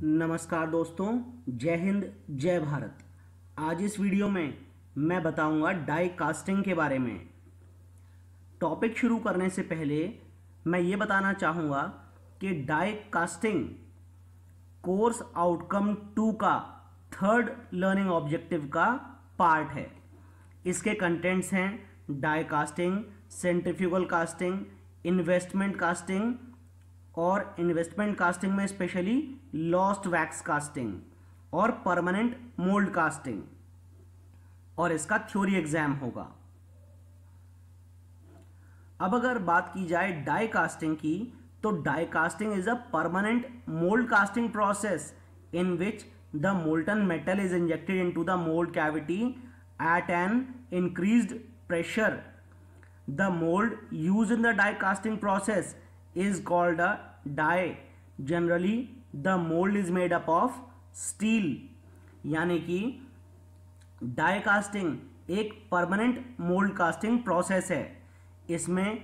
नमस्कार दोस्तों, जय हिंद जय भारत। आज इस वीडियो में मैं बताऊंगा डाई कास्टिंग के बारे में। टॉपिक शुरू करने से पहले मैं ये बताना चाहूँगा कि डाई कास्टिंग कोर्स आउटकम 2 का थर्ड लर्निंग ऑब्जेक्टिव का पार्ट है। इसके कंटेंट्स हैं die casting, centrifugal casting, investment casting और इन्वेस्टमेंट कास्टिंग में स्पेशली लॉस्ट वैक्स कास्टिंग और परमानेंट मोल्ड कास्टिंग, और इसका थ्योरी एग्जाम होगा। अब अगर बात की जाए डाई कास्टिंग की, तो die casting is a permanent mould casting process in which the molten metal is injected into the mould cavity at an increased pressure. The mold used in the die casting process is called a die. Generally, the mold is made up of steel. यानी कि die casting एक permanent mold casting process है। इसमें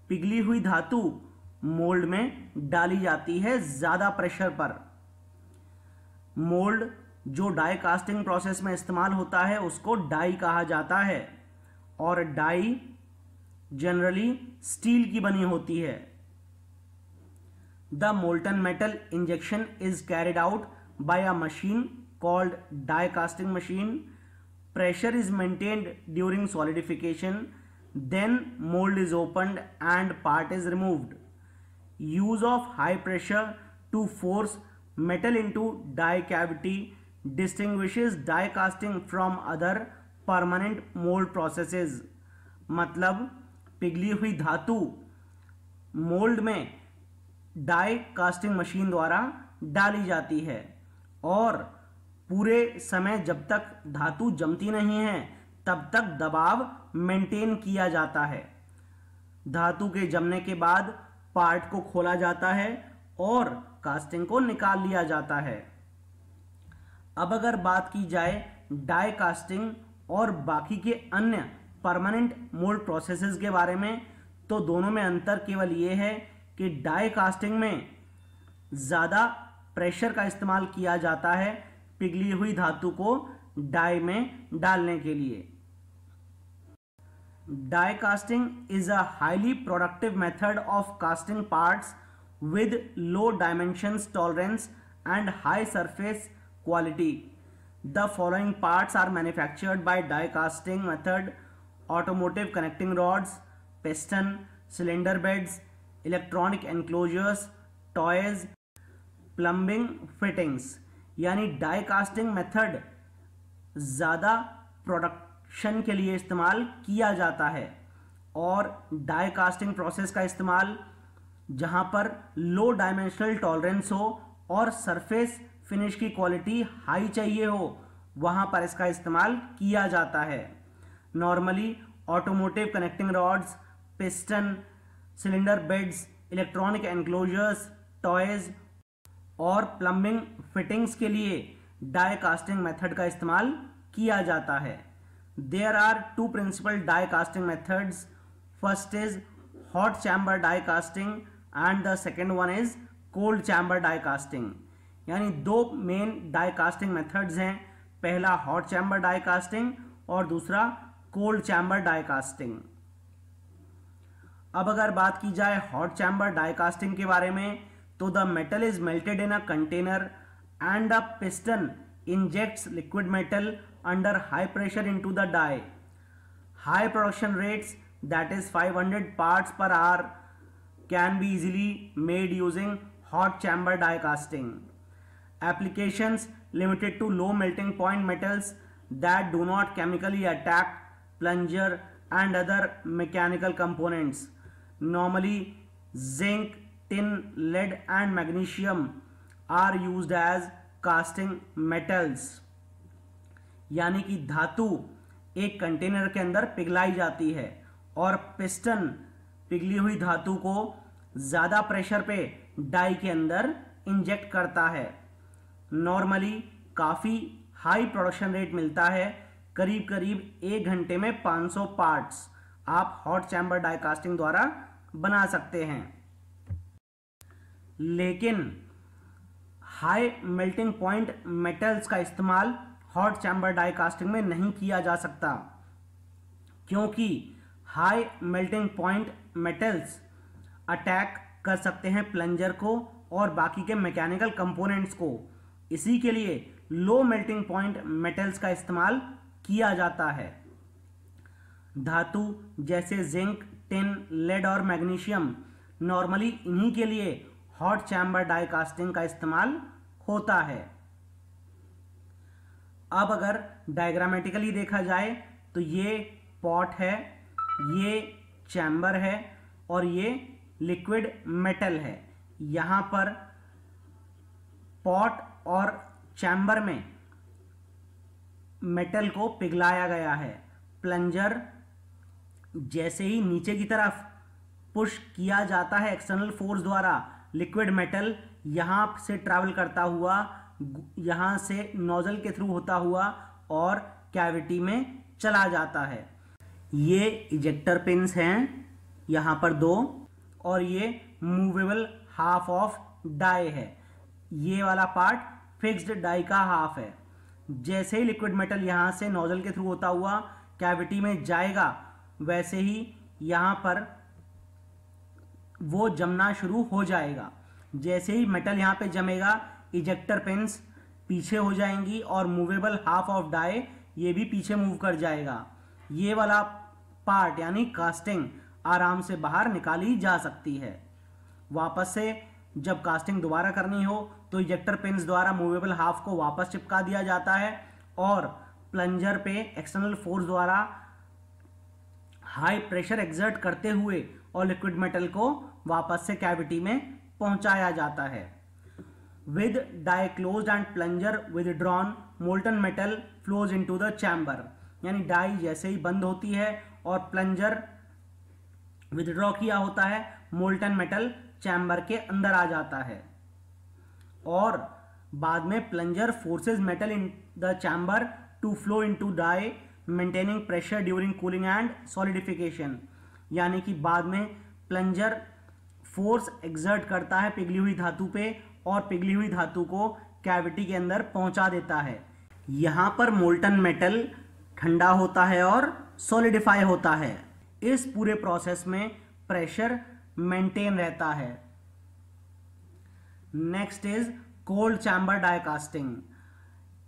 पिघली हुई धातु mould में डाली जाती है ज़्यादा प्रेशर पर। मोल्ड जो डाई कास्टिंग प्रोसेस में इस्तेमाल होता है उसको डाई कहा जाता है, और डाई जनरली स्टील की बनी होती है। The molten metal injection is carried out by a machine called die casting machine. Pressure is maintained during solidification, then mould is opened and part is removed. Use of high pressure to force metal into die cavity distinguishes die casting from other permanent mould processes. मतलब पिघली हुई धातु mould में die casting machine द्वारा डाली जाती है, और पूरे समय जब तक धातु जमती नहीं है तब तक दबाव मेंटेन किया जाता है। धातु के जमने के बाद पार्ट को खोला जाता है और कास्टिंग को निकाल लिया जाता है। अब अगर बात की जाए डाई कास्टिंग और बाकी के अन्य परमानेंट मोल्ड प्रोसेसेस के बारे में, तो दोनों में अंतर केवल ये है कि डाई कास्टिंग में ज़्यादा प्रेशर का इस्तेमाल किया जाता है पिघली हुई धातु को डाई में डालने के लिए। Die casting is a highly productive method of casting parts with low dimensions tolerance and high surface quality. The following parts are manufactured by die casting method: automotive connecting rods, piston, cylinder beds, electronic enclosures, toys, plumbing fittings। यानी die casting method ज़्यादा production के लिए इस्तेमाल किया जाता है, और die casting process का इस्तेमाल जहां पर लो डायमेंशनल टॉलरेंस हो और सरफेस फिनिश की क्वालिटी हाई चाहिए हो, वहां पर इसका इस्तेमाल किया जाता है। Normally automotive connecting rods, piston, cylinder beds, electronic enclosures, toys और प्लम्बिंग फिटिंग्स के लिए डाई कास्टिंग मेथड का इस्तेमाल किया जाता है। There are two principal die casting methods. First is hot chamber die casting and the second one is cold chamber die casting. यानी दो मेन डाई कास्टिंग मेथड्स हैं, पहला हॉट चैम्बर डाई कास्टिंग और दूसरा कोल्ड चैम्बर डाई कास्टिंग। अब अगर बात की जाए हॉट चैम्बर डाई कास्टिंग के बारे में, तो the metal is melted in a container and a piston injects liquid metal under high pressure into the die. High production rates that is 500 parts per hour can be easily made using hot chamber die casting. Applications limited to low melting point metals that do not chemically attack plunger and other mechanical components. Normally, zinc, tin, lead and magnesium are used as casting metals। यानी कि धातु एक container के अंदर पिघलाई जाती है, और piston पिघली हुई धातु को ज़्यादा प्रेशर पे डाई के अंदर इंजेक्ट करता है। नॉर्मली काफ़ी हाई प्रोडक्शन रेट मिलता है, करीब करीब 1 घंटे में 500 पार्ट्स आप हॉट चैम्बर डाई कास्टिंग द्वारा बना सकते हैं। लेकिन हाई मेल्टिंग पॉइंट मेटल्स का इस्तेमाल हॉट चैम्बर डाई कास्टिंग में नहीं किया जा सकता, क्योंकि high melting point metals attack कर सकते हैं प्लंजर को और बाकी के मैकेनिकल कंपोनेंट्स को। इसी के लिए लो मेल्टिंग पॉइंट मेटल्स का इस्तेमाल किया जाता है। धातु जैसे जिंक, टिन, लेड और मैग्नीशियम नॉर्मली इन्हीं के लिए हॉट चैम्बर डाई कास्टिंग का इस्तेमाल होता है। अब अगर डायग्रामेटिकली देखा जाए तो ये पॉट है, ये चैम्बर है और ये लिक्विड मेटल है। यहाँ पर पॉट और चैम्बर में मेटल को पिघलाया गया है। प्लंजर जैसे ही नीचे की तरफ पुश किया जाता है एक्सटर्नल फोर्स द्वारा, लिक्विड मेटल यहाँ से ट्रैवल करता हुआ, यहाँ से नोजल के थ्रू होता हुआ और कैविटी में चला जाता है। ये इजेक्टर पिन्स हैं यहाँ पर 2, और ये मूवेबल हाफ ऑफ डाई है। ये वाला पार्ट फिक्स्ड डाई का हाफ है। जैसे ही लिक्विड मेटल यहाँ से नोजल के थ्रू होता हुआ कैविटी में जाएगा, वैसे ही यहाँ पर वो जमना शुरू हो जाएगा। जैसे ही मेटल यहाँ पे जमेगा, इजेक्टर पिन्स पीछे हो जाएंगी और मूवेबल हाफ ऑफ डाई ये भी पीछे मूव कर जाएगा। ये वाला पार्ट यानी कास्टिंग आराम से बाहर निकाली जा सकती है। वापस से जब कास्टिंग दोबारा करनी हो तो इजेक्टर पिन्स द्वारा मूवेबल हाफ को वापस चिपका दिया जाता है और प्लंजर पे एक्सटर्नल फोर्स द्वारा हाई प्रेशर एक्सर्ट करते हुए और लिक्विड मेटल को वापस से कैविटी में पहुंचाया जाता है। With die closed and plunger withdrawn, molten metal flows into the chamber. यानी डाई जैसे ही बंद होती है और प्लंजर विदड्रॉ किया होता है, मोल्टन मेटल चैम्बर के अंदर आ जाता है और बाद में plunger forces metal in the chamber to flow into die, maintaining pressure during cooling and solidification. यानी कि बाद में प्लंजर फोर्स एक्सर्ट करता है पिघली हुई धातु पे और पिघली हुई धातु को कैविटी के अंदर पहुंचा देता है। यहाँ पर मोल्टन मेटल ठंडा होता है और सॉलिडिफाई होता है। इस पूरे प्रोसेस में प्रेशर मेंटेन रहता है। Next is cold chamber die casting.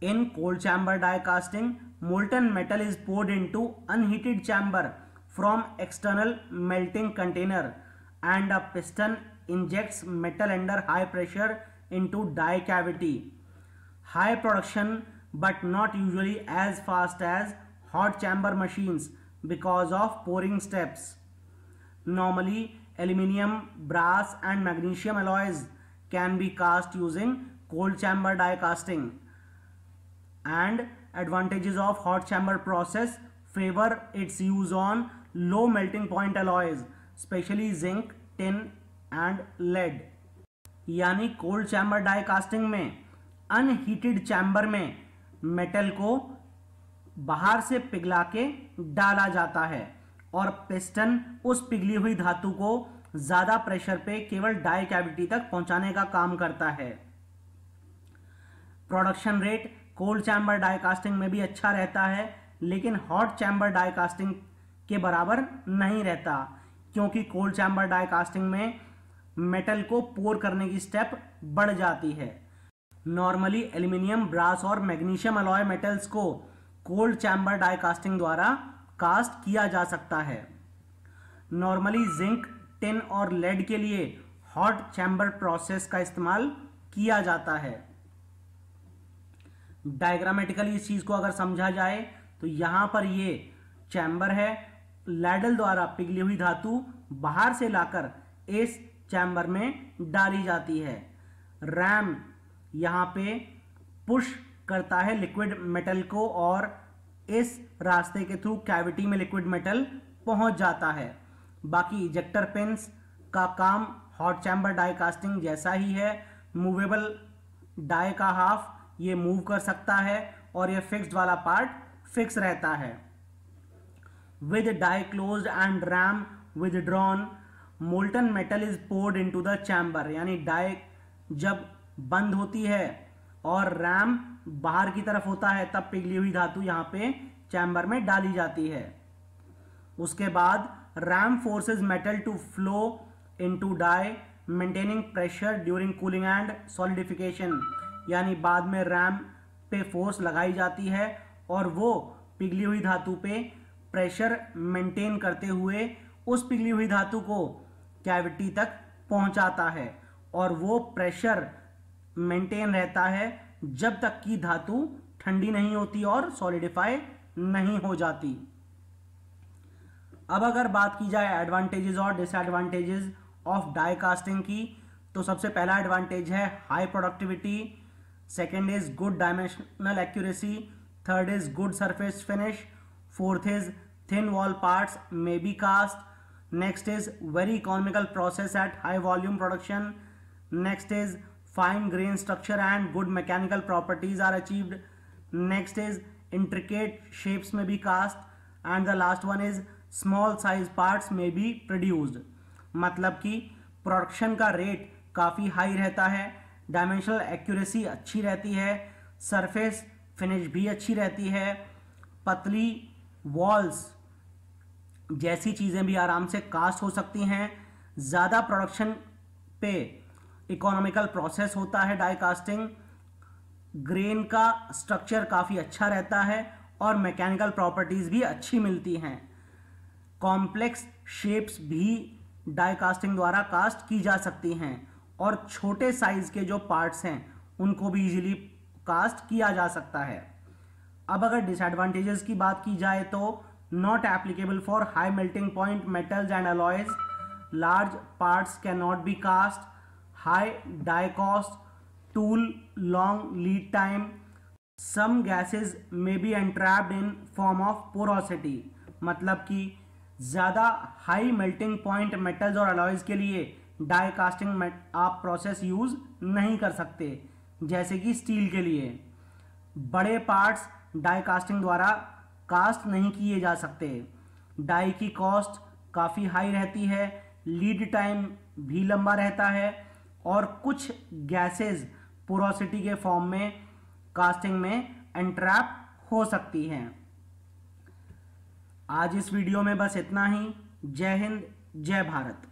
In cold chamber die casting, molten metal is poured into unheated chamber from external melting container and a piston injects metal under high pressure into die cavity. High production but not usually as fast as hot chamber machines because of pouring steps. Normally, aluminium, brass and magnesium alloys can be cast using cold chamber die casting. And advantages of hot chamber process favor its use on low melting point alloys, especially zinc, tin and lead. यानी cold chamber die casting में unheated chamber में metal को बाहर से पिघला के डाला जाता है और पिस्टन उस पिघली हुई धातु को ज्यादा प्रेशर पे केवल डाई कैविटी तक पहुंचाने का काम करता है। Production rate cold chamber die casting में भी अच्छा रहता है, लेकिन हॉट चैम्बर डाई कास्टिंग के बराबर नहीं रहता, क्योंकि कोल्ड चैम्बर डाई कास्टिंग में मेटल को पोर करने की स्टेप बढ़ जाती है। नॉर्मली एल्यूमिनियम, ब्रास और मैग्नीशियम अलॉय मेटल्स को कोल्ड चैम्बर डाई कास्टिंग द्वारा कास्ट किया जा सकता है। नॉर्मली जिंक, टिन और लेड के लिए हॉट चैम्बर प्रोसेस का इस्तेमाल किया जाता है। डायग्रामेटिकली इस चीज को अगर समझा जाए तो यहां पर ये चैम्बर है, लैडल द्वारा पिघली हुई धातु बाहर से लाकर इस चैम्बर में डाली जाती है। रैम यहां पे पुश करता है लिक्विड मेटल को और इस रास्ते के थ्रू कैविटी में लिक्विड मेटल पहुंच जाता है। बाकी इजेक्टर पिन्स का काम हॉट चैम्बर डाई कास्टिंग जैसा ही है। मूवेबल डाई का हाफ ये मूव कर सकता है और ये फिक्स्ड वाला पार्ट फिक्स रहता है। With die closed and ram withdrawn, molten metal is poured into the chamber. यानी डाई जब बंद होती है और रैम बाहर की तरफ होता है, तब पिघली हुई धातु यहाँ पे चैम्बर में डाली जाती है। उसके बाद ram forces metal to flow into die maintaining pressure during cooling and solidification, यानी बाद में रैम पे फोर्स लगाई जाती है और वो पिघली हुई धातु पे प्रेशर मेंटेन करते हुए उस पिघली हुई धातु को कैविटी तक पहुंचाता है और वो प्रेशर मेंटेन रहता है जब तक कि धातु ठंडी नहीं होती और सॉलिडिफाई नहीं हो जाती। अब अगर बात की जाए एडवांटेजेस और डिसएडवांटेजेस ऑफ डाई कास्टिंग की, तो सबसे पहला एडवांटेज है high productivity, second is good dimensional accuracy, third is good surface finish, fourth is thin wall parts may be cast, next is very economical process at high volume production, next is fine grain structure and good mechanical properties are achieved, next is intricate shapes may be cast, and the last one is small size parts may be produced। मतलब कि production का rate काफ़ी high रहता है, dimensional accuracy अच्छी रहती है, surface finish भी अच्छी रहती है, पतली वॉल्स जैसी चीज़ें भी आराम से कास्ट हो सकती हैं, ज़्यादा प्रोडक्शन पे इकोनॉमिकल प्रोसेस होता है डाई कास्टिंग, ग्रेन का स्ट्रक्चर काफ़ी अच्छा रहता है और मैकेनिकल प्रॉपर्टीज़ भी अच्छी मिलती हैं, कॉम्प्लेक्स शेप्स भी डाई कास्टिंग द्वारा कास्ट की जा सकती हैं और छोटे साइज़ के जो पार्ट्स हैं उनको भी इजीली कास्ट किया जा सकता है। अब अगर डिसएडवांटेजेस की बात की जाए तो not applicable for high melting point metals and alloys, large parts cannot be cast, high die cost, tool long lead time, some gases may be entrapped in form of porosity। मतलब कि ज़्यादा high melting point metals और alloys के लिए die casting आप process use नहीं कर सकते, जैसे कि स्टील के लिए बड़े पार्ट्स डाई कास्टिंग द्वारा कास्ट नहीं किए जा सकते, डाई की कॉस्ट काफ़ी हाई रहती है, लीड टाइम भी लंबा रहता है और कुछ गैसेस पोरोसिटी के फॉर्म में कास्टिंग में एंट्रैप हो सकती हैं। आज इस वीडियो में बस इतना ही। जय हिंद, जय भारत।